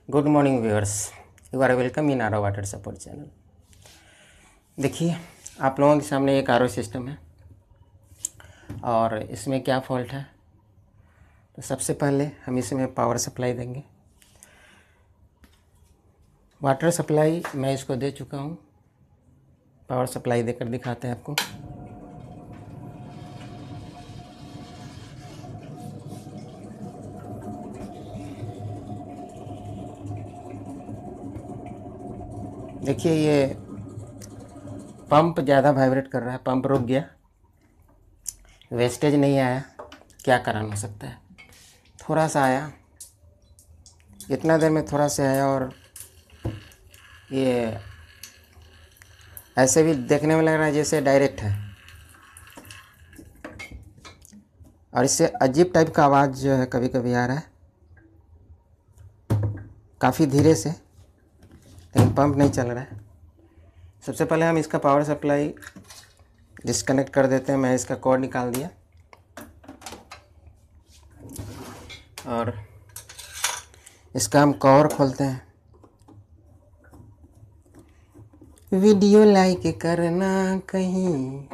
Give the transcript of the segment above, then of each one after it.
Good morning viewers, you are welcome in RO water support channel. देखिए, आप लोगों के सामने एक आर ओ सिस्टम है और इसमें क्या फॉल्ट है। तो सबसे पहले हम इसमें पावर सप्लाई देंगे। वाटर सप्लाई मैं इसको दे चुका हूँ। पावर सप्लाई देकर दिखाते हैं आपको। देखिए, ये पंप ज़्यादा वाइब्रेट कर रहा है। पंप रुक गया, वेस्टेज नहीं आया। क्या कारण हो सकता है? थोड़ा सा आया, इतना देर में थोड़ा सा आया और ये ऐसे भी देखने में लग रहा है जैसे डायरेक्ट है। और इससे अजीब टाइप का आवाज़ जो है कभी कभी आ रहा है, काफ़ी धीरे से, लेकिन पंप नहीं चल रहा है। सबसे पहले हम इसका पावर सप्लाई डिस्कनेक्ट कर देते हैं। मैं इसका कॉर्ड निकाल दिया और इसका हम कवर खोलते हैं। वीडियो लाइक करना, कहीं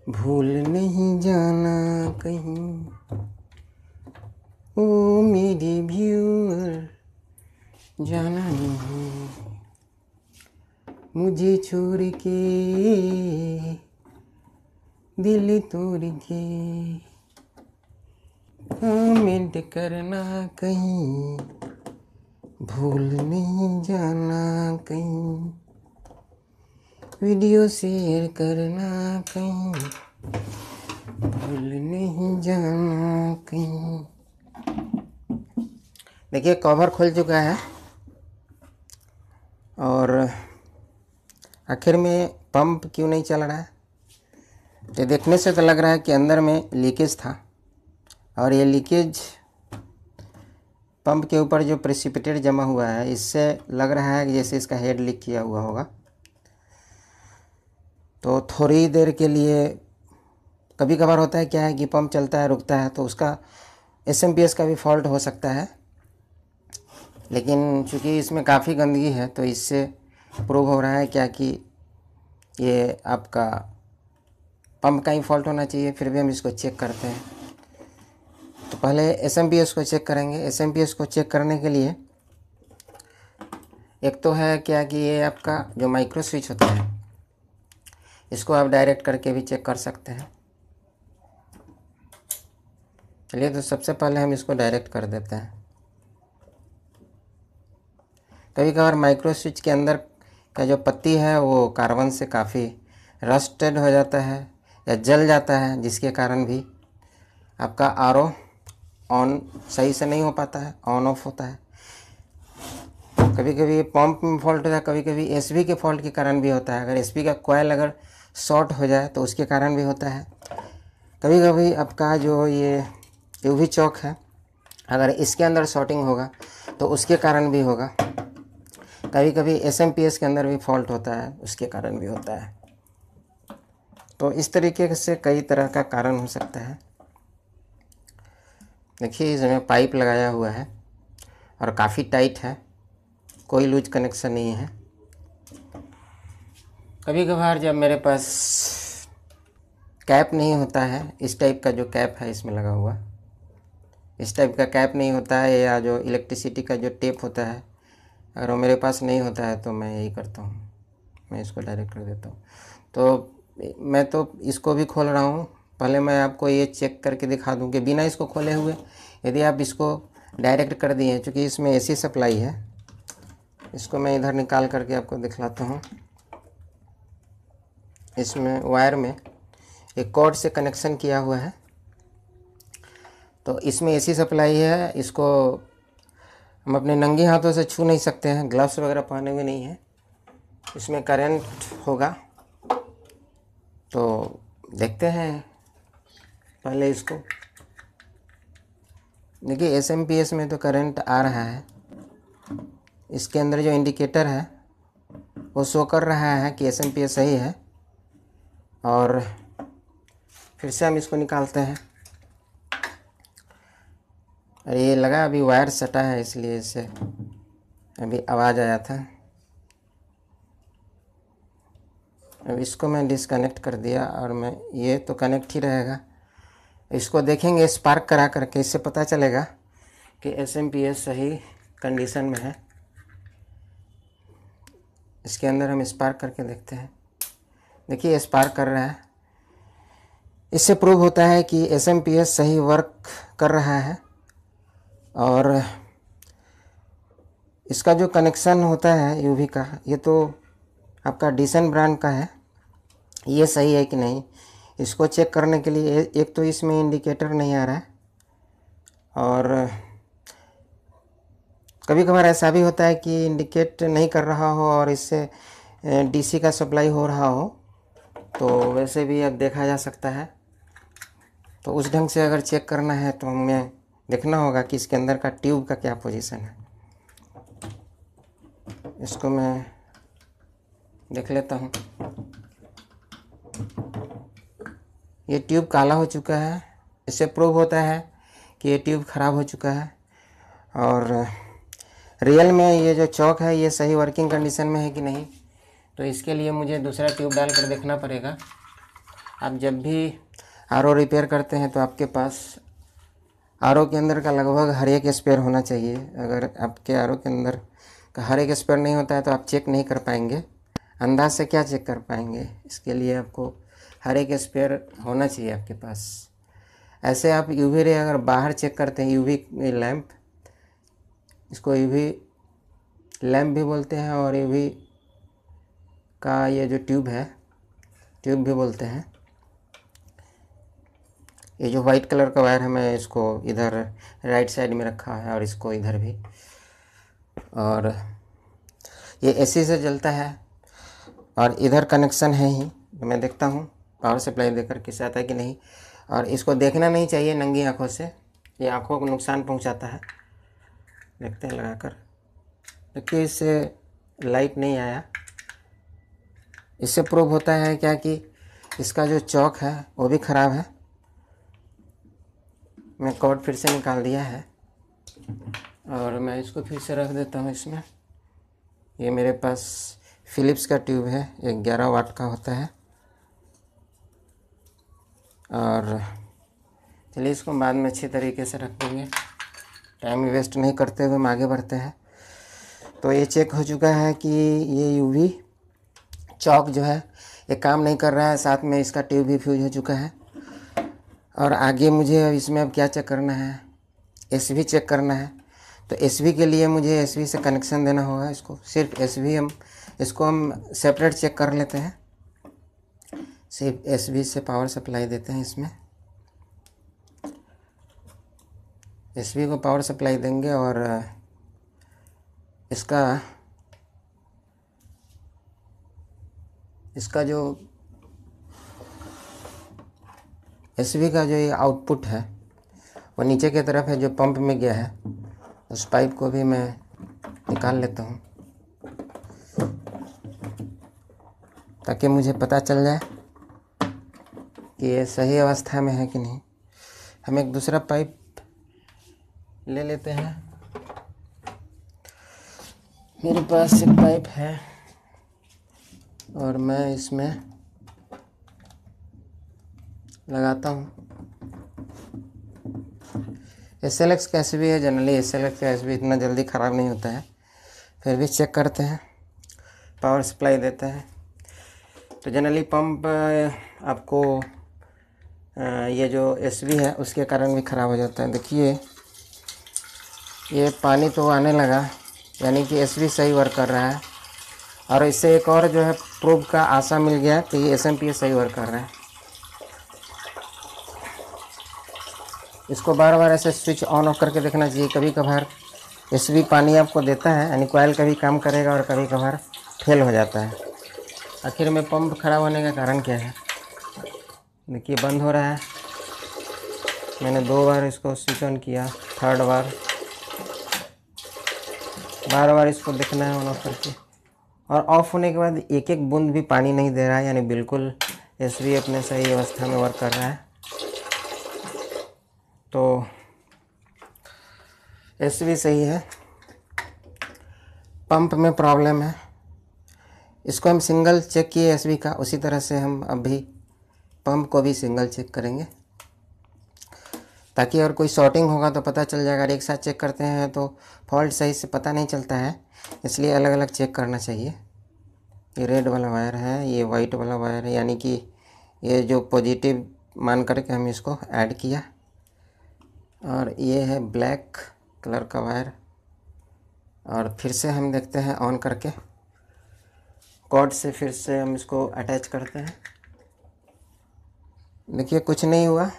भूल नहीं जाना कहीं, ओ मेरे व्यूअर जाना नहीं मुझे छोड़ के, दिल तोड़ के। कमेंट करना, कहीं भूल नहीं जाना कहीं, वीडियो शेयर करना, कहीं भूल नहीं जाना कहीं। देखिए, कवर खुल चुका है और आखिर में पंप क्यों नहीं चल रहा है? ये देखने से तो लग रहा है कि अंदर में लीकेज था और ये लीकेज पंप के ऊपर जो प्रेसिपिटेट जमा हुआ है, इससे लग रहा है कि जैसे इसका हेड लीक किया हुआ होगा। तो थोड़ी देर के लिए कभी कभार होता है क्या है कि पंप चलता है, रुकता है, तो उसका एसएमपीएस का भी फॉल्ट हो सकता है। लेकिन चूँकि इसमें काफ़ी गंदगी है तो इससे प्रूव हो रहा है क्या कि ये आपका पंप का ही फॉल्ट होना चाहिए। फिर भी हम इसको चेक करते हैं। तो पहले एसएमपीएस को चेक करेंगे। एसएमपीएस को चेक करने के लिए एक तो है क्या कि ये आपका जो माइक्रो स्विच होता है, इसको आप डायरेक्ट करके भी चेक कर सकते हैं। चलिए, तो सबसे पहले हम इसको डायरेक्ट कर देते हैं। कभी कभार माइक्रो स्विच के अंदर का जो पत्ती है वो कार्बन से काफ़ी रस्टेड हो जाता है या जल जाता है, जिसके कारण भी आपका आरओ ऑन सही से नहीं हो पाता है, ऑन ऑफ होता है। कभी कभी पंप में फॉल्ट होता है, कभी कभी एसपी के फॉल्ट के कारण भी होता है। अगर एसपी का कॉयल अगर शॉर्ट हो जाए तो उसके कारण भी होता है। कभी कभी आपका जो ये यूवी चॉक है, अगर इसके अंदर शॉर्टिंग होगा तो उसके कारण भी होगा। कभी कभी एसएमपीएस के अंदर भी फॉल्ट होता है, उसके कारण भी होता है। तो इस तरीके से कई तरह का कारण हो सकता है। देखिए, इसमें पाइप लगाया हुआ है और काफ़ी टाइट है, कोई लूज कनेक्शन नहीं है। कभी कभार जब मेरे पास कैप नहीं होता है, इस टाइप का जो कैप है इसमें लगा हुआ, इस टाइप का कैप नहीं होता है, या जो इलेक्ट्रिसिटी का जो टेप होता है, अगर वो मेरे पास नहीं होता है तो मैं यही करता हूँ, मैं इसको डायरेक्ट कर देता हूँ। तो मैं तो इसको भी खोल रहा हूँ। पहले मैं आपको ये चेक करके दिखा दूँ कि बिना इसको खोले हुए यदि आप इसको डायरेक्ट कर दिए, चूँकि इसमें एसी सप्लाई है, इसको मैं इधर निकाल करके आपको दिखलाता हूँ। इसमें वायर में एक कॉर्ड से कनेक्शन किया हुआ है, तो इसमें एसी सप्लाई है। इसको हम अपने नंगे हाथों से छू नहीं सकते हैं, ग्लव्स वगैरह पहने हुए नहीं हैं। इसमें करंट होगा, तो देखते हैं पहले इसको। देखिए, एसएमपीएस में तो करंट आ रहा है। इसके अंदर जो इंडिकेटर है वो शो कर रहा है कि एसएमपीएस सही है। और फिर से हम इसको निकालते हैं। और ये लगा अभी वायर सटा है, इसलिए इसे अभी आवाज़ आया था। अब इसको मैं डिसकनेक्ट कर दिया और मैं ये तो कनेक्ट ही रहेगा। इसको देखेंगे स्पार्क करा करके, इससे पता चलेगा कि SMPS सही कंडीशन में है। इसके अंदर हम स्पार्क करके देखते हैं। देखिए स्पार्क कर रहा है। इससे प्रूव होता है कि SMPS सही वर्क कर रहा है। और इसका जो कनेक्शन होता है UV का, ये तो आपका डिसन ब्रांड का है। ये सही है कि नहीं इसको चेक करने के लिए एक तो इसमें इंडिकेटर नहीं आ रहा है, और कभी कभार ऐसा भी होता है कि इंडिकेट नहीं कर रहा हो और इससे DC का सप्लाई हो रहा हो, तो वैसे भी अब देखा जा सकता है। तो उस ढंग से अगर चेक करना है तो हमें देखना होगा कि इसके अंदर का ट्यूब का क्या पोजीशन है। इसको मैं देख लेता हूँ। ये ट्यूब काला हो चुका है। इससे प्रूव होता है कि ये ट्यूब ख़राब हो चुका है। और रियल में ये जो चौक है ये सही वर्किंग कंडीशन में है कि नहीं, तो इसके लिए मुझे दूसरा ट्यूब डाल कर देखना पड़ेगा। आप जब भी RO रिपेयर करते हैं तो आपके पास RO के अंदर का लगभग हर एक स्पेयर होना चाहिए। अगर आपके RO के अंदर का हर एक स्पेयर नहीं होता है तो आप चेक नहीं कर पाएंगे। अंदाज से क्या चेक कर पाएंगे, इसके लिए आपको हर एक स्पेयर होना चाहिए आपके पास। ऐसे आप UV रे अगर बाहर चेक करते हैं, UV लैंप, इसको UV लैंप भी बोलते हैं और UV का ये जो ट्यूब है ट्यूब भी बोलते हैं। ये जो वाइट कलर का वायर है मैं इसको इधर राइट साइड में रखा है और इसको इधर भी, और ये AC से जलता है और इधर कनेक्शन है ही। तो मैं देखता हूँ पावर सप्लाई देकर किस आता है कि नहीं। और इसको देखना नहीं चाहिए नंगी आंखों से, ये आंखों को नुकसान पहुँचाता है। देखते हैं लगाकर। देखिए इससे लाइट नहीं आया। इससे प्रूव होता है क्या कि इसका जो चौक है वो भी ख़राब है। मैं कॉर्ड फिर से निकाल दिया है और मैं इसको फिर से रख देता हूँ इसमें। ये मेरे पास फिलिप्स का ट्यूब है, ये 11 वाट का होता है। और चलिए इसको बाद में अच्छी तरीके से रख देंगे, टाइम वेस्ट नहीं करते हुए हम आगे बढ़ते हैं। तो ये चेक हो चुका है कि ये UV चौक जो है ये काम नहीं कर रहा है, साथ में इसका ट्यूब भी फ्यूज हो चुका है। और आगे मुझे इसमें अब क्या चेक करना है, SV चेक करना है। तो SV के लिए मुझे SV से कनेक्शन देना होगा। इसको सिर्फ SV इसको हम सेपरेट चेक कर लेते हैं। सिर्फ SV से पावर सप्लाई देते हैं इसमें। SV को पावर सप्लाई देंगे और इसका जो SV का जो ये आउटपुट है वो नीचे की तरफ है जो पंप में गया है। उस पाइप को भी मैं निकाल लेता हूँ ताकि मुझे पता चल जाए कि ये सही अवस्था में है कि नहीं। हम एक दूसरा पाइप ले लेते हैं। मेरे पास एक पाइप है और मैं इसमें लगाता हूँ। SLX का SV है। जनरली SLX का SV इतना जल्दी ख़राब नहीं होता है, फिर भी चेक करते हैं। पावर सप्लाई देता है तो जनरली पंप आपको ये जो SV है उसके कारण भी ख़राब हो जाता है। देखिए ये पानी तो आने लगा, यानी कि SV सही वर्क कर रहा है। और इससे एक और जो है प्रूफ का आशा मिल गया कि ये SMPS सही वर्क कर रहा है। इसको बार बार ऐसे स्विच ऑन ऑफ करके देखना चाहिए। कभी कभार SV पानी आपको देता है, यानी कॉइल कभी काम करेगा और कभी कभार फेल हो जाता है। आखिर में पंप खराब होने का कारण क्या है? देखिए बंद हो रहा है। मैंने 2 बार इसको स्विच ऑन किया, 3rd बार बार बार इसको देखना है ऑन ऑफ करके। और ऑफ होने के बाद एक एक बूंद भी पानी नहीं दे रहा है, यानी बिल्कुल SV अपने सही अवस्था में वर्क कर रहा है। तो SV सही है। पंप में प्रॉब्लम है। इसको हम सिंगल चेक किए एसबी का, उसी तरह से हम अभी पंप को भी सिंगल चेक करेंगे, ताकि अगर कोई शॉर्टिंग होगा तो पता चल जाएगा। एक साथ चेक करते हैं तो फॉल्ट सही से पता नहीं चलता है, इसलिए अलग अलग चेक करना चाहिए। ये रेड वाला वायर है, ये वाइट वाला वायर है, यानी कि ये जो पॉजिटिव मान करके हम इसको ऐड किया, और ये है ब्लैक कलर का वायर। और फिर से हम देखते हैं ऑन करके, कॉर्ड से फिर से हम इसको अटैच करते हैं। देखिए कुछ नहीं हुआ।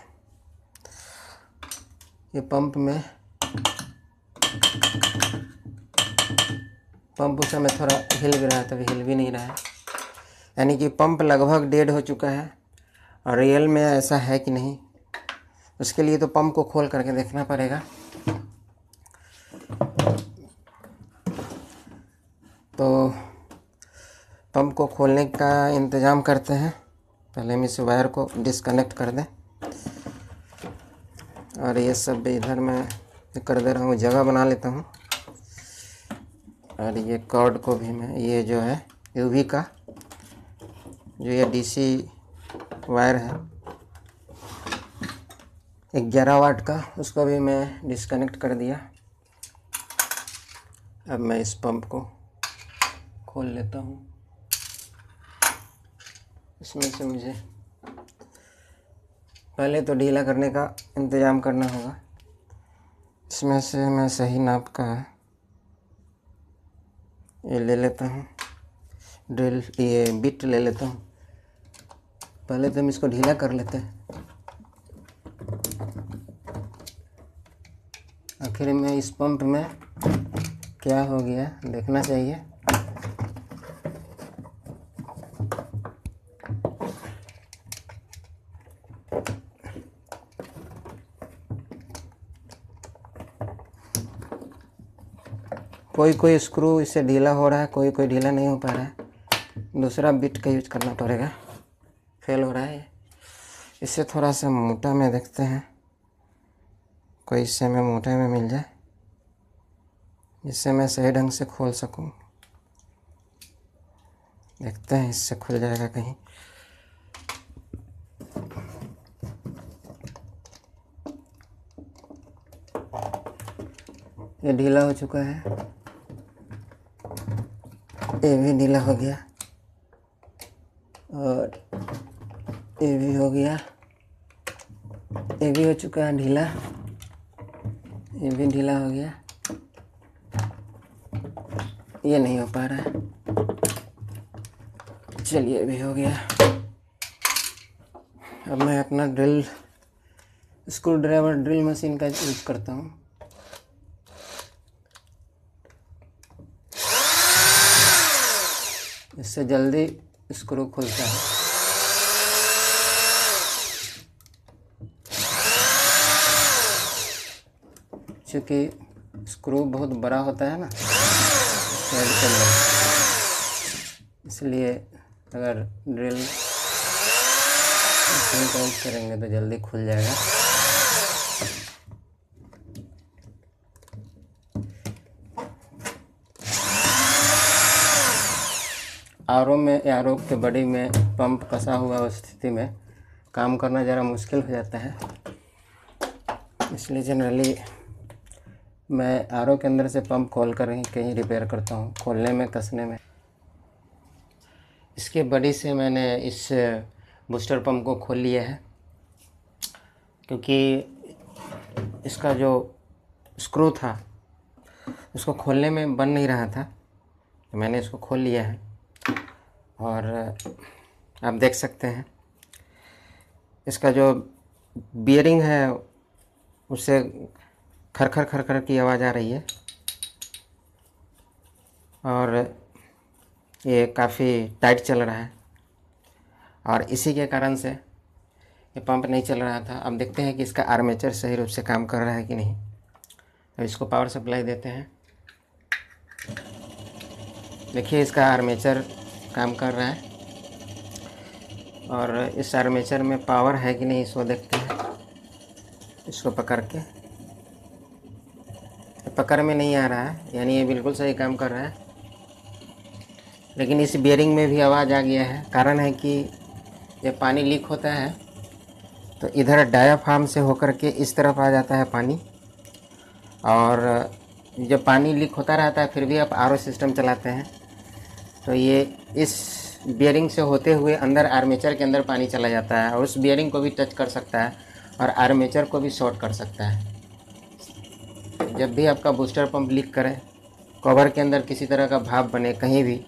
ये पंप उस समय थोड़ा हिल भी रहा था, अभी हिल भी नहीं रहा है, यानी कि पंप लगभग डेड हो चुका है। और रियल में ऐसा है कि नहीं, उसके लिए तो पंप को खोल करके देखना पड़ेगा। तो पंप को खोलने का इंतज़ाम करते हैं। पहले हम इस वायर को डिस्कनेक्ट कर दें, और ये सब इधर मैं कर दे रहा हूँ, जगह बना लेता हूँ। और ये कॉर्ड को भी मैं, ये जो है यूवी का जो ये डीसी वायर है 11 वाट का, उसको भी मैं डिस्कनेक्ट कर दिया। अब मैं इस पंप को खोल लेता हूँ। इसमें से मुझे पहले तो ढीला करने का इंतज़ाम करना होगा। इसमें से मैं सही नाप का ये ले लेता हूँ, ड्रिल, ये बिट ले लेता हूँ। पहले तो हम इसको ढीला कर लेते हैं, आखिर में इस पंप में क्या हो गया देखना चाहिए। कोई स्क्रू इससे ढीला हो रहा है, कोई ढीला नहीं हो पा रहा है। दूसरा बिट का यूज करना पड़ेगा, फेल हो रहा है। इससे थोड़ा सा मोटा में देखते हैं, कोई इससे में मोटे में मिल जाए, जिससे मैं सही ढंग से खोल सकूं। देखते हैं इससे खुल जाएगा कहीं। ये ढीला हो चुका है, ये भी ढीला हो गया, और ये भी हो गया, ये भी हो चुका है ढीला, ये भी ढीला हो गया। ये नहीं हो पा रहा है, चलिए ये भी हो गया। अब मैं अपना स्क्रू ड्राइवर ड्रिल मशीन का यूज करता हूँ। इससे जल्दी स्क्रू खुलता है। क्योंकि स्क्रू बहुत बड़ा होता है ना थ्रेड के अंदर, इसलिए अगर ड्रिल मशीन का यूज करेंगे तो जल्दी खुल जाएगा। आरओ के बॉडी में पंप फंसा हुआ स्थिति में काम करना ज़रा मुश्किल हो जाता है, इसलिए जनरली मैं आरओ के अंदर से पंप खोल कर ही कहीं रिपेयर करता हूँ, खोलने में कसने में। इसके बॉडी से मैंने इस बूस्टर पंप को खोल लिया है, क्योंकि इसका जो स्क्रू था उसको खोलने में बन नहीं रहा था, तो मैंने इसको खोल लिया है। और आप देख सकते हैं इसका जो बियरिंग है उससे खर खर की आवाज़ आ रही है, और ये काफ़ी टाइट चल रहा है, और इसी के कारण से ये पंप नहीं चल रहा था। अब देखते हैं कि इसका आर्मेचर सही रूप से काम कर रहा है कि नहीं। तो इसको पावर सप्लाई देते हैं। देखिए इसका आर्मेचर काम कर रहा है, और इस आर्मेचर में पावर है कि नहीं इसको देखते हैं। इसको पकड़ में नहीं आ रहा है, यानी ये बिल्कुल सही काम कर रहा है। लेकिन इस बियरिंग में भी आवाज़ आ गया है। कारण है कि जब पानी लीक होता है तो इधर डायाफ्राम से होकर के इस तरफ आ जाता है पानी, और जब पानी लीक होता रहता है फिर भी आप आरओ सिस्टम चलाते हैं तो ये इस बियरिंग से होते हुए अंदर आर्मेचर के अंदर पानी चला जाता है और उस बियरिंग को भी टच कर सकता है और आर्मेचर को भी शॉर्ट कर सकता है। जब भी आपका बूस्टर पंप लीक करे, कवर के अंदर किसी तरह का भाप बने, कहीं भी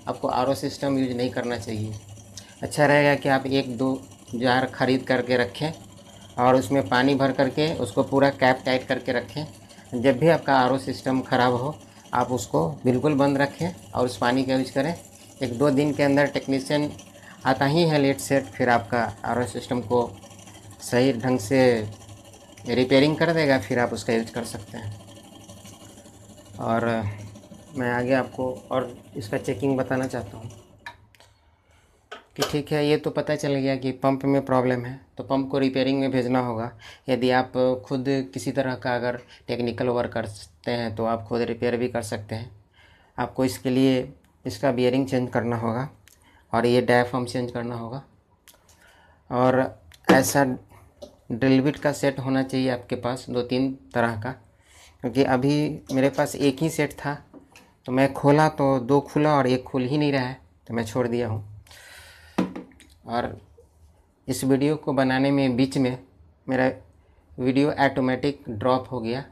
आपको आरओ सिस्टम यूज नहीं करना चाहिए। अच्छा रहेगा कि आप 1-2 जार ख़रीद करके रखें और उसमें पानी भर करके उसको पूरा कैप टाइट करके रखें। जब भी आपका आरओ सिस्टम ख़राब हो आप उसको बिल्कुल बंद रखें और उस पानी का यूज करें। 1-2 दिन के अंदर टेक्नीशियन आता ही है लेट सेट, फिर आपका आरओ सिस्टम को सही ढंग से रिपेयरिंग कर देगा, फिर आप उसका यूज कर सकते हैं। और मैं आगे आपको और इसका चेकिंग बताना चाहता हूँ कि ठीक है, ये तो पता चल गया कि पंप में प्रॉब्लम है तो पंप को रिपेयरिंग में भेजना होगा। यदि आप खुद किसी तरह का अगर टेक्निकल वर्क करते हैं तो आप खुद रिपेयर भी कर सकते हैं। आपको इसके लिए इसका बियरिंग चेंज करना होगा और ये डायाफ्राम चेंज करना होगा, और ऐसा ड्रिल बिट का सेट होना चाहिए आपके पास 2-3 तरह का, क्योंकि अभी मेरे पास एक ही सेट था तो मैं खोला तो 2 खुला और 1 खुल ही नहीं रहा है तो मैं छोड़ दिया हूँ। और इस वीडियो को बनाने में बीच में मेरा वीडियो ऑटोमेटिक ड्रॉप हो गया।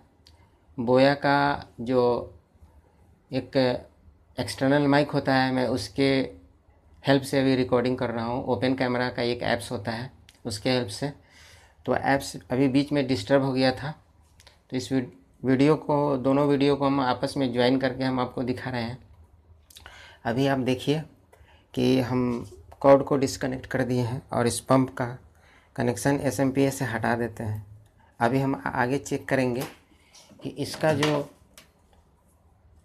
बोया का जो एक एक्सटर्नल माइक होता है, मैं उसके हेल्प से अभी रिकॉर्डिंग कर रहा हूँ। ओपन कैमरा का एक ऐप्स होता है, उसके हेल्प से। तो ऐप्स अभी बीच में डिस्टर्ब हो गया था तो इस वीडियो को, दोनों वीडियो को हम आपस में ज्वाइन करके हम आपको दिखा रहे हैं। अभी आप देखिए कि हम कॉर्ड को डिस्कनेक्ट कर दिए हैं और इस पंप का कनेक्शन एसएमपीएस से हटा देते हैं। अभी हम आगे चेक करेंगे कि इसका जो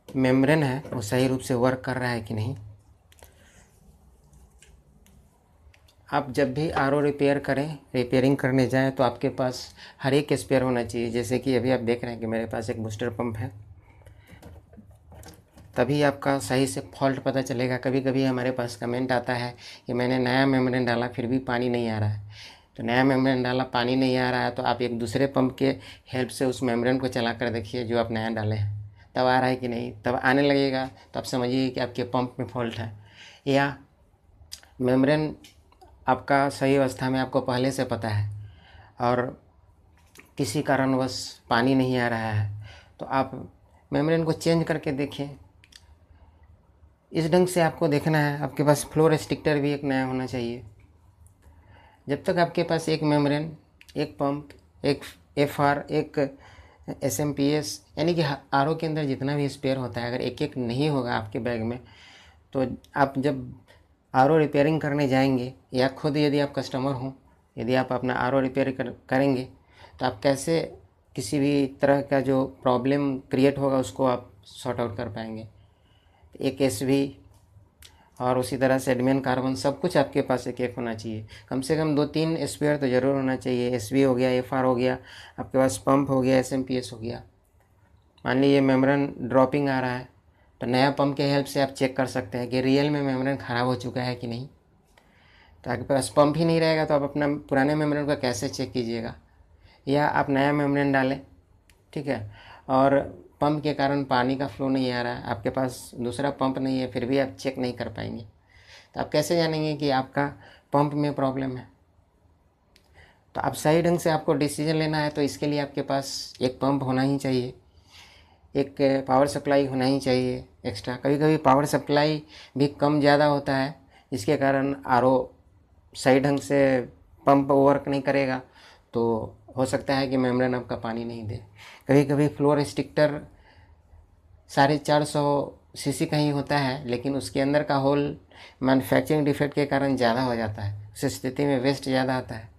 मेम्ब्रेन है वो सही रूप से वर्क कर रहा है कि नहीं। आप जब भी आरओ रिपेयर करें, रिपेयरिंग करने जाएं तो आपके पास हर एक स्पेयर होना चाहिए। जैसे कि अभी आप देख रहे हैं कि मेरे पास एक बूस्टर पंप है, तभी आपका सही से फॉल्ट पता चलेगा। कभी कभी हमारे पास कमेंट आता है कि मैंने नया मेम्ब्रेन डाला फिर भी पानी नहीं आ रहा है। तो नया मेम्ब्रेन डाला, पानी नहीं आ रहा है तो आप एक दूसरे पंप के हेल्प से उस मेम्ब्रेन को चला कर देखिए जो आप नया डाले हैं, तब आ रहा है कि नहीं। तब आने लगेगा तो आप समझिए कि आपके पंप में फॉल्ट है, या मेम्ब्रेन आपका सही अवस्था में आपको पहले से पता है और किसी कारणवश पानी नहीं आ रहा है तो आप मेम्ब्रेन को चेंज करके देखें। इस ढंग से आपको देखना है। आपके पास फ्लो रेस्ट्रिक्टर भी एक नया होना चाहिए। जब तक आपके पास एक मेम्ब्रेन, एक पंप, एक एफआर, एक एसएमपीएस, यानी कि आरओ के अंदर जितना भी स्पेयर होता है, अगर एक एक नहीं होगा आपके बैग में तो आप जब आरओ रिपेयरिंग करने जाएंगे, या खुद यदि आप कस्टमर हों, यदि आप अपना आरओ रिपेयर करेंगे तो आप कैसे किसी भी तरह का जो प्रॉब्लम क्रिएट होगा उसको आप सॉर्ट आउट कर पाएंगे। एक एसवी और उसी तरह से एडमिन कार्बन, सब कुछ आपके पास एक एक होना चाहिए। कम से कम 2-3 स्पेयर तो ज़रूर होना चाहिए। एसवी हो गया, एफआर हो गया, आपके पास पंप हो गया, एसएमपीएस हो गया। मान लीजिए मेम्ब्रेन ड्रॉपिंग आ रहा है तो नया पंप के हेल्प से आप चेक कर सकते हैं कि रियल में मेम्ब्रेन ख़राब हो चुका है कि नहीं। तो आपके पास पंप ही नहीं रहेगा तो आप अपना पुराने मेम्ब्रेन का कैसे चेक कीजिएगा। या आप नया मेम्ब्रेन डालें, ठीक है, और पंप के कारण पानी का फ्लो नहीं आ रहा है, आपके पास दूसरा पंप नहीं है, फिर भी आप चेक नहीं कर पाएंगे। तो आप कैसे जानेंगे कि आपका पंप में प्रॉब्लम है। तो आप सही ढंग से आपको डिसीजन लेना है तो इसके लिए आपके पास एक पंप होना ही चाहिए, एक पावर सप्लाई होना ही चाहिए एक्स्ट्रा। कभी कभी पावर सप्लाई भी कम ज़्यादा होता है जिसके कारण आरओ सही ढंग से पंप वर्क नहीं करेगा, तो हो सकता है कि मेम्ब्रेन आपका पानी नहीं दे। कभी कभी फ्लो रेस्ट्रिक्टर 450 सीसी का ही होता है लेकिन उसके अंदर का होल मैन्युफैक्चरिंग डिफेक्ट के कारण ज़्यादा हो जाता है। उस स्थिति में वेस्ट ज़्यादा आता है।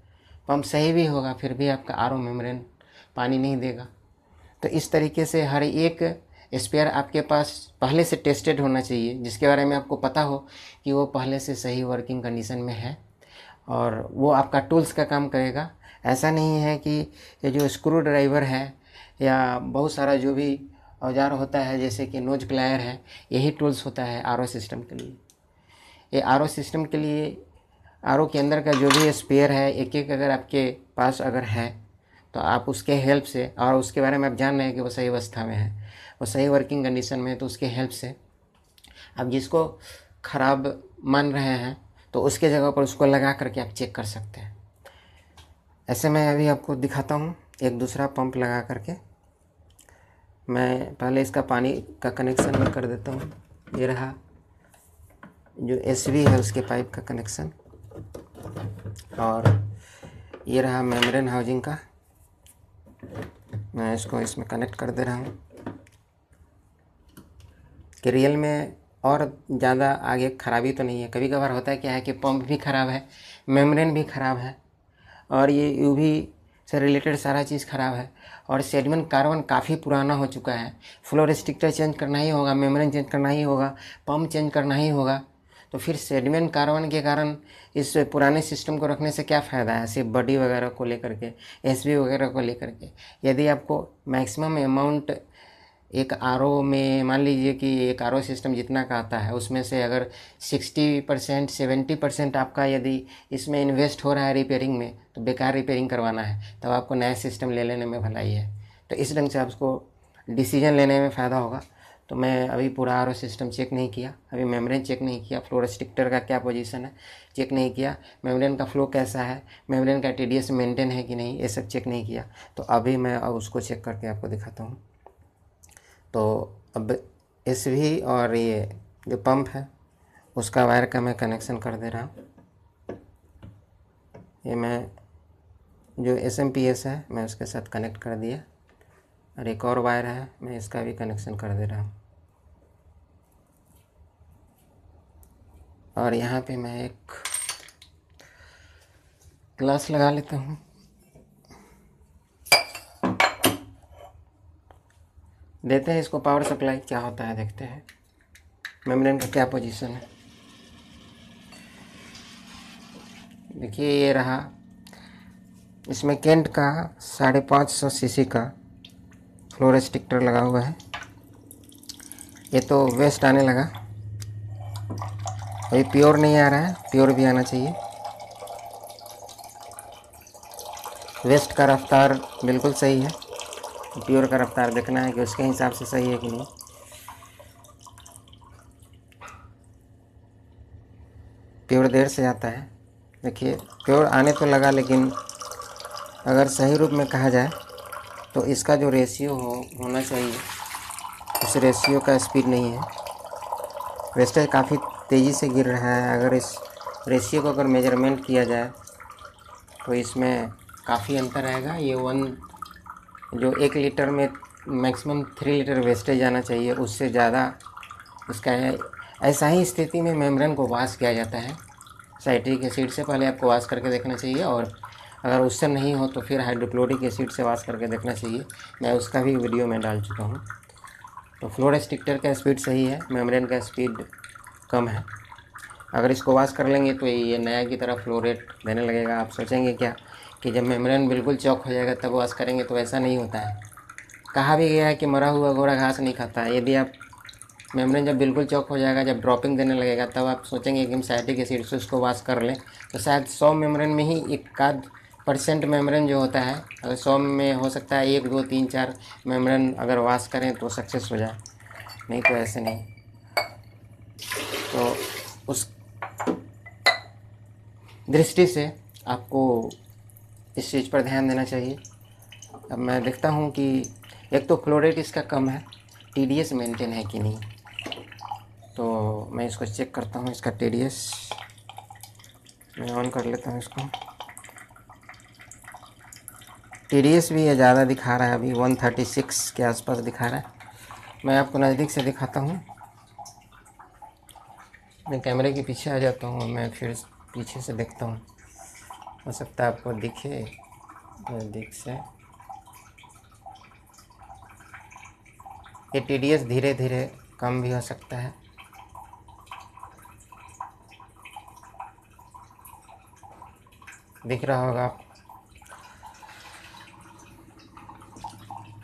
पंप सही भी होगा फिर भी आपका आरओ मेम्ब्रेन पानी नहीं देगा। तो इस तरीके से हर एक स्पेयर आपके पास पहले से टेस्टेड होना चाहिए, जिसके बारे में आपको पता हो कि वो पहले से सही वर्किंग कंडीशन में है और वो आपका टूल्स का काम करेगा। ऐसा नहीं है कि ये जो स्क्रू ड्राइवर है या बहुत सारा जो भी औजार होता है जैसे कि नोज प्लायर है, यही टूल्स होता है आरओ सिस्टम के लिए। ये आरओ सिस्टम के लिए आरओ के अंदर का जो भी स्पेयर है एक एक अगर आपके पास अगर है तो आप उसके हेल्प से, और उसके बारे में आप जान रहे हैं कि वो सही अवस्था में है, वो सही वर्किंग कंडीशन में है, तो उसके हेल्प से आप जिसको ख़राब मान रहे हैं तो उसके जगह पर उसको लगा करके आप चेक कर सकते हैं। ऐसे मैं अभी आपको दिखाता हूँ एक दूसरा पंप लगा करके। मैं पहले इसका पानी का कनेक्शन मैं कर देता हूँ। ये रहा जो एसवी है उसके पाइप का कनेक्शन, और ये रहा मेम्ब्रेन हाउसिंग का। मैं इसको इसमें कनेक्ट कर दे रहा हूँ कि रियल में और ज़्यादा आगे ख़राबी तो नहीं है। कभी कभार होता है क्या है कि पंप भी ख़राब है, मेम्ब्रेन भी ख़राब है, और ये यूवी से रिलेटेड सारा चीज़ ख़राब है, और सेडिमेंट कार्बन काफ़ी पुराना हो चुका है। फ्लो रेस्ट्रिक्टर चेंज करना ही होगा, मेम्ब्रेन चेंज करना ही होगा, पंप चेंज करना ही होगा। तो फिर सेडिमेंट कार्बन के कारण इस पुराने सिस्टम को रखने से क्या फ़ायदा है, सिर्फ बॉडी वगैरह को लेकर के, एसबी वगैरह को लेकर के। यदि आपको मैक्सिमम अमाउंट एक आरओ में, मान लीजिए कि एक आरओ सिस्टम जितना का आता है उसमें से अगर 60% 70% आपका यदि इसमें इन्वेस्ट हो रहा है रिपेयरिंग में, तो बेकार रिपेयरिंग करवाना है, तब आपको नया सिस्टम ले लेने में भलाई है। तो इस ढंग से आपको डिसीजन लेने में फ़ायदा होगा। तो मैं अभी पूरा आरओ सिस्टम चेक नहीं किया, अभी मेम्ब्रेन चेक नहीं किया, फ्लो रेस्ट्रिक्टर का क्या पोजीशन है चेक नहीं किया, मेम्ब्रेन का फ्लो कैसा है, मेम्ब्रेन का टीडीएस मेंटेन है कि नहीं, ये सब चेक नहीं किया। तो अभी मैं अब उसको चेक करके आपको दिखाता हूँ। तो अब एसवी और ये जो पंप है उसका वायर का मैं कनेक्शन कर दे रहा हूँ। ये मैं जो एसएमपीएस है मैं उसके साथ कनेक्ट कर दिया, और एक और वायर है मैं इसका भी कनेक्शन कर दे रहा हूँ। और यहाँ पे मैं एक ग्लास लगा लेता हूँ। देते हैं इसको पावर सप्लाई, क्या होता है देखते हैं मेम्ब्रेन का क्या पोजीशन है। देखिए ये रहा, इसमें केंट का 550 सीसी का फ्लो रेस्ट्रिक्टर लगा हुआ है। ये तो वेस्ट आने लगा, अभी प्योर नहीं आ रहा है, प्योर भी आना चाहिए। वेस्ट का रफ्तार बिल्कुल सही है, प्योर का रफ्तार देखना है कि उसके हिसाब से सही है कि नहीं। प्योर देर से आता है, देखिए प्योर आने तो लगा, लेकिन अगर सही रूप में कहा जाए तो इसका जो रेशियो होना चाहिए उस रेशियो का स्पीड नहीं है। वेस्टेज काफ़ी तेज़ी से गिर रहा है। अगर इस रेशियो को अगर मेजरमेंट किया जाए तो इसमें काफ़ी अंतर आएगा। ये जो 1 लीटर में मैक्सिमम 3 लीटर वेस्टेज आना चाहिए, उससे ज़्यादा इसका है। ऐसा ही स्थिति में मेम्ब्रेन को वॉश किया जाता है साइट्रिक एसिड से, पहले आपको वॉश करके देखना चाहिए, और अगर उससे नहीं हो तो फिर हाइड्रोक्लोरिक एसिड से वॉश करके देखना चाहिए। मैं उसका भी वीडियो में डाल चुका हूँ। तो फ्लो रेस्ट्रिक्टर का स्पीड सही है, मेम्ब्रेन का स्पीड कम है। अगर इसको वॉश कर लेंगे तो ये नया की तरह फ्लो रेट देने लगेगा। आप सोचेंगे क्या कि जब मेम्ब्रेन बिल्कुल चौक हो जाएगा तब वॉश करेंगे, तो ऐसा नहीं होता है। कहा भी गया है कि मरा हुआ घोड़ा घास नहीं खाता है। यदि आप मेम्ब्रेन जब बिल्कुल चौक हो जाएगा, जब ड्रॉपिंग देने लगेगा, तब आप सोचेंगे कि हम साइट्रिक एसिड से उसको वॉश कर लें, तो शायद 100 मेम्ब्रेन में ही 1% मेम्ब्रेन जो होता है, अगर 100 में हो सकता है 1 2 3 4 मेम्ब्रेन अगर वॉश करें तो सक्सेस हो जाए, नहीं तो ऐसे नहीं। तो उस दृष्टि से आपको इस चीज़ पर ध्यान देना चाहिए। अब मैं देखता हूँ कि एक तो फ्लो रेट इसका कम है, टीडीएस मेंटेन है कि नहीं, तो मैं इसको चेक करता हूँ। इसका टीडीएस मैं ऑन कर लेता हूँ इसको। टीडीएस भी ये ज़्यादा दिखा रहा है, अभी 136 के आसपास दिखा रहा है। मैं आपको नज़दीक से दिखाता हूँ। मैं कैमरे के पीछे आ जाता हूँ, मैं फिर पीछे से देखता हूँ, हो सकता है आपको दिखे नज़दीक से। ये टीडीएस धीरे धीरे कम भी हो सकता है। दिख रहा होगा आप।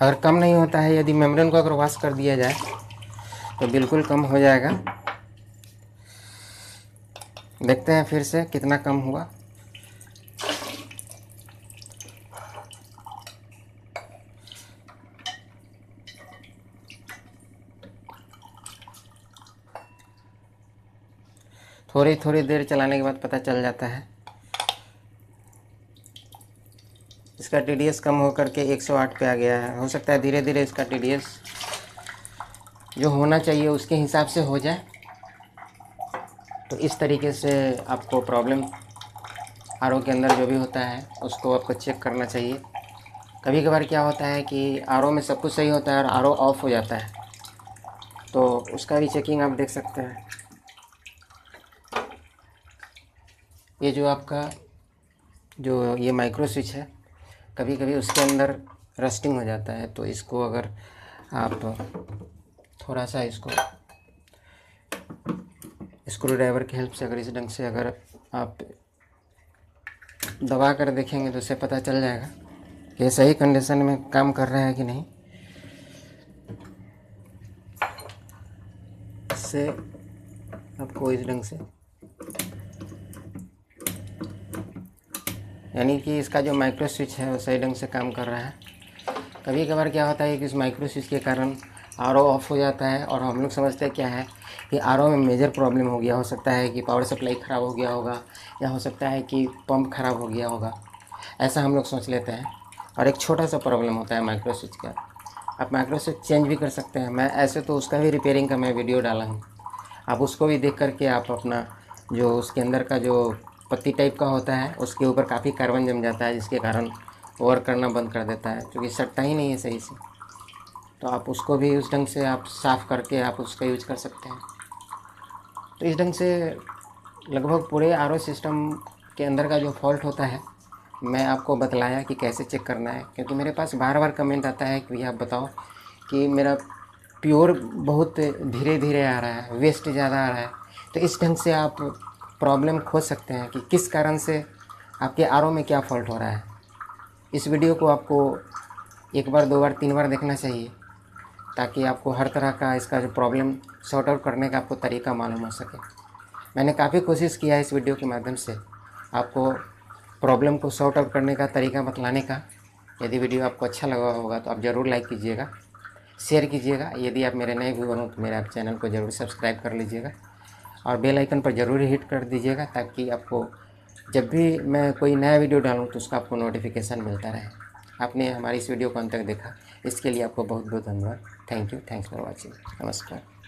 अगर कम नहीं होता है, यदि मेम्ब्रेन को अगर वॉश कर दिया जाए तो बिल्कुल कम हो जाएगा। देखते हैं फिर से कितना कम हुआ। थोड़ी थोड़ी देर चलाने के बाद पता चल जाता है। इसका TDS कम होकर के 108 पे आ गया है। हो सकता है धीरे धीरे इसका TDS जो होना चाहिए उसके हिसाब से हो जाए। तो इस तरीके से आपको प्रॉब्लम RO के अंदर जो भी होता है उसको आपको चेक करना चाहिए। कभी कभार क्या होता है कि RO में सब कुछ सही होता है और RO ऑफ हो जाता है, तो उसका भी चेकिंग आप देख सकते हैं। ये जो आपका जो ये माइक्रो स्विच है, कभी कभी उसके अंदर रस्टिंग हो जाता है, तो इसको अगर आप थोड़ा सा इसको स्क्रू ड्राइवर की हेल्प से अगर इस ढंग से अगर आप दबा कर देखेंगे तो उससे पता चल जाएगा कि ये सही कंडीशन में काम कर रहा है कि नहीं। इससे आपको इस ढंग से, यानी कि इसका जो माइक्रो स्विच है वो सही ढंग से काम कर रहा है। कभी कभार क्या होता है कि इस माइक्रो स्विच के कारण RO ऑफ हो जाता है और हम लोग समझते हैं क्या है कि RO में मेजर प्रॉब्लम हो गया। हो सकता है कि पावर सप्लाई ख़राब हो गया होगा, या हो सकता है कि पंप ख़राब हो गया होगा, ऐसा हम लोग सोच लेते हैं। और एक छोटा सा प्रॉब्लम होता है माइक्रो स्विच का। आप माइक्रो स्विच चेंज भी कर सकते हैं। मैं ऐसे तो उसका भी रिपेयरिंग का मैं वीडियो डाला हूँ, आप उसको भी देख करके आप अपना जो उसके अंदर का जो पत्ती टाइप का होता है उसके ऊपर काफ़ी कार्बन जम जाता है, जिसके कारण वर्क करना बंद कर देता है, क्योंकि सटता ही नहीं है सही से। तो आप उसको भी उस ढंग से आप साफ़ करके आप उसका यूज कर सकते हैं। तो इस ढंग से लगभग पूरे RO सिस्टम के अंदर का जो फॉल्ट होता है मैं आपको बतलाया कि कैसे चेक करना है। क्योंकि मेरे पास बार बार कमेंट आता है कि भैया आप बताओ कि मेरा प्योर बहुत धीरे धीरे आ रहा है, वेस्ट ज़्यादा आ रहा है। तो इस ढंग से आप प्रॉब्लम खोज सकते हैं कि किस कारण से आपके RO में क्या फॉल्ट हो रहा है। इस वीडियो को आपको एक बार, दो बार, तीन बार देखना चाहिए, ताकि आपको हर तरह का इसका जो प्रॉब्लम सॉर्ट आउट करने का आपको तरीका मालूम हो सके। मैंने काफ़ी कोशिश किया है इस वीडियो के माध्यम से आपको प्रॉब्लम को सॉर्ट आउट करने का तरीका बतलाने का। यदि वीडियो आपको अच्छा लगा होगा तो आप ज़रूर लाइक कीजिएगा, शेयर कीजिएगा। यदि आप मेरे नए व्यूअर हो तो मेरे आप चैनल को ज़रूर सब्सक्राइब कर लीजिएगा और बेल आइकन पर ज़रूर हिट कर दीजिएगा, ताकि आपको जब भी मैं कोई नया वीडियो डालूँ तो उसका आपको नोटिफिकेशन मिलता रहे। आपने हमारी इस वीडियो को अंत तक देखा, इसके लिए आपको बहुत बहुत धन्यवाद। Thank you, thanks for watching. नमस्कार।